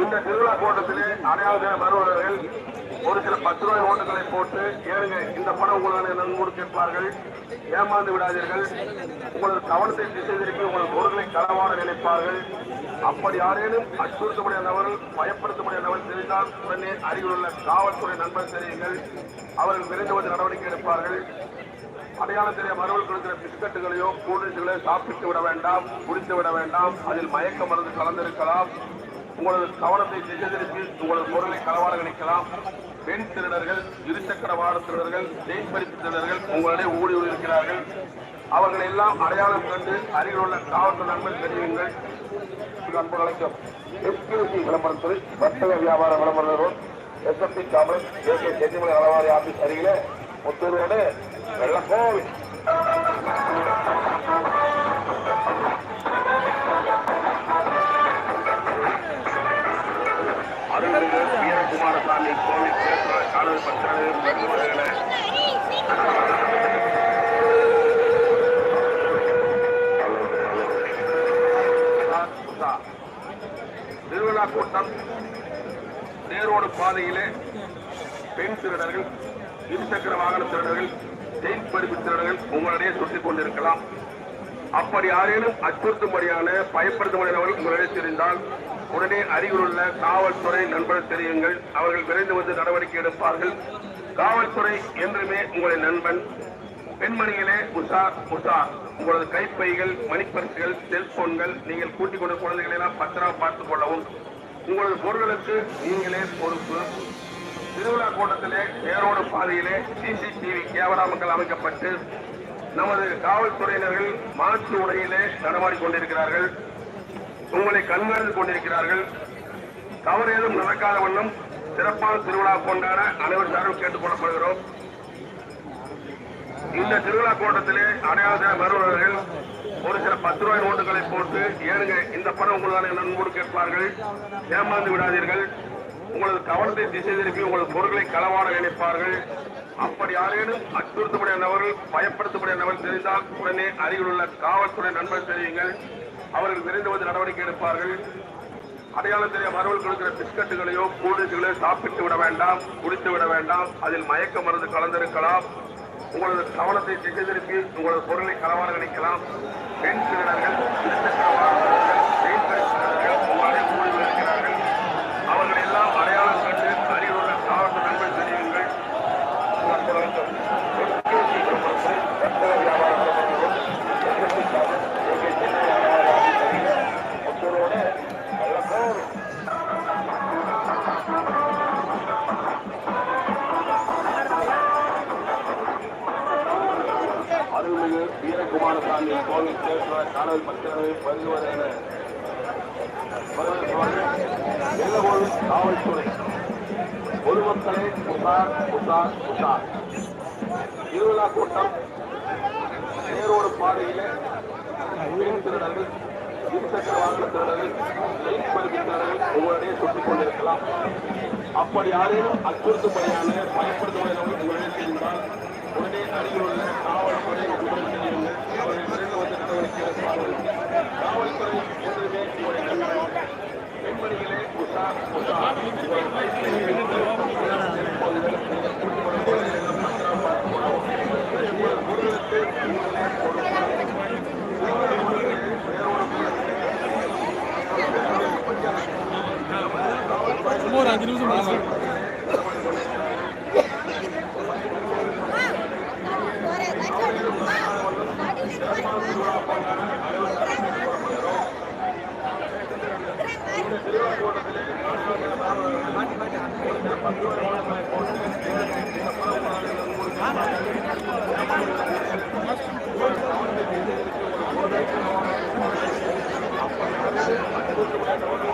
இந்த திருவிழா கூட்டத்திலே அடையாள வருபவர்கள் ஒரு சில 10 ரூபாய் நோட்டுகளை போட்டு ஏழுங்க இந்த பணம் உங்களுடைய நன்கூடு கேட்பார்கள், ஏமாந்து விடாதீர்கள், உங்களது கவனத்தை திசை திருப்பி உங்கள் பொருட்களை களவாட நினைப்பார்கள். அப்படி யாரேனும் அச்சுறுத்தக்கூடிய நபர்கள் பயப்படுத்தக்கூடிய நபர்கள் தெரிந்தால் உடனே அருகில் உள்ள காவல்துறை நண்பர் தெரியுங்கள், அவர்கள் விரைந்து வந்து நடவடிக்கை எடுப்பார்கள். அடையாளம் தெரிய மறுவல் கொடுக்கிற பிஸ்கட்டுகளையோ கூல்ட்ரிங்க்ஸுகளையோ சாப்பிட்டு விட வேண்டாம், குடித்து விட வேண்டாம். அதில் மயக்க மருந்து கலந்திருக்கலாம். உங்களது கவனத்தை திசை திருப்பி உங்களது பொருளை களவாட நினைக்கலாம். பெண் திருடர்கள், இருசக்கர வாகன திருடர்கள், செயின் பறிப்பு திருடர்கள் உங்களிடையே ஓடி இருக்கிறார்கள். அவர்கள் எல்லாம் அடையாளம் கண்டு அருகில் உள்ள காவல்துறை நண்பர்கள் தெரியுங்கள். அன்பு வணக்கம். எஸ்கியூசி விளம்பரத்துறை வர்த்தக வியாபார விளம்பரம் எஸ்எம்பி காமரஸ் தேசிய சென்னிமலை அளவாரி ஆபீஸ் அருகில முத்தூரோடு வெள்ளக்கோவில். வீரகுமாரசாமி கோவில் காணொலி திருவிழா கூட்டம் நேரோடு பாதையிலே பெண் திருடர்கள், இருசக்கர வாகன திருடர்கள், செயின் பறிப்பு திருடர்கள் உங்களிடையே சுற்றிக் கொண்டிருக்கலாம். அப்படி யாரேனும் அச்சுறுத்தும்படியான பயப்படுத்தும்படியானவர்கள் உங்களிடையே தெரிந்தால் உடனே அருகில் உள்ள காவல்துறை நண்பர்கள் தெரியுங்கள், அவர்கள் விரைந்து வந்து நடவடிக்கை எடுப்பார்கள். காவல்துறை என்றுமே உங்களின் நண்பன். பெண்மணிகளே உஷார் உஷார். உங்களது கைப்பைகள், மணிப்பரிசுகள், செல்போன்கள், நீங்கள் கூட்டிக் கொண்ட குழந்தைகளை எல்லாம் பத்திரமா பார்த்துக் கொள்ளவும். உங்களது பொருட்களுக்கு நீங்களே பொறுப்பு. திருவிழா கூட்டத்திலே நேரோடு பாதையிலே சிசிடிவி கேமராக்கள் அமைக்கப்பட்டு நமது காவல்துறையினர்கள் மாற்று உடையிலே நடமாடிக் கொண்டிருக்கிறார்கள், உங்களை கண்காணித்துக் கொண்டிருக்கிறார்கள். தவறு ஏதும் நடக்காத வண்ணம் சிறப்பான திருவிழா கொண்டாட அனைவரும் சார்பில் கேட்டுக் கொள்ளப்படுகிறோம். இந்த திருவிழா கூட்டத்திலே அடையாள வருபவர்கள் ஒரு சில 10 ரூபாய் நோட்டுகளை போட்டு ஏழுங்க இந்த பணம் உங்களுடைய நன்கூடு கேட்பார்கள், ஏமாந்து விடாதீர்கள், உங்களது கவனத்தை திசை திருப்பி உங்களது பொருட்களை களவாட நினைப்பார்கள். அப்படி யாரேனும் அச்சுறுத்தக்கூடிய நபர்கள் பயப்படுத்தக்கூடிய நபர்கள் தெரிந்தால் உடனே அருகில் உள்ள காவல்துறை நண்பர்கள் தெரியுங்கள், அவர்கள் விரைந்து வந்து நடவடிக்கை எடுப்பார்கள். அடையாளம் தெரிய மறுவல் கொடுக்கிற பிஸ்கட்டுகளையோ கூல்ட்ரிங்க்ஸுகளையோ சாப்பிட்டு விட வேண்டாம், குடித்து விட வேண்டாம். அதில் மயக்க மருந்து கலந்திருக்கலாம். உங்களது கவனத்தை திசை திருப்பி உங்களது பொருளை களவாட நினைக்கலாம். பெண் திருடர்கள், இருசக்கர வாகனங்கள், செயின் பறிப்பு உங்களுடைய கூடி வருகிறார்கள். அவர்கள் எல்லாம் அடையாளம் கண்டு அருகில் உள்ள காவல்துறை நண்பர்கள் தெரியுங்கள். அருள்மிகு வீரகுமாரசாமி கோவில் காணொலி பத்திரவை பரிந்துரை காவல்துறை பொதுமக்களே உஷார் உஷார் உஷார். திருவிழா கூட்டம் நேரோடு பாதையிலே பெண் திருடர்கள், இருசக்கர வாகன திருடர்கள், செயின் பறிப்பு திருடர்கள் உங்களிடையே சுற்றிக் கொண்டிருக்கலாம். அப்படி யாரேனும் அச்சுறுத்தும்படியான பயப்படுத்துவதற்கு உங்களிடையே தெரிந்தால் உடனே அருகில் உள்ள காவல்துறை நண்பர்கள் தெரியுங்கள், அவர்கள் விரைந்து வந்து நடவடிக்கை எடுப்பார்கள். காவல்துறை என்றுமே உங்களுடைய நண்பர்கள். பெண்மணிகளே உஷார் உஷார். ஒரு 5 நிமிஷம் அப்படி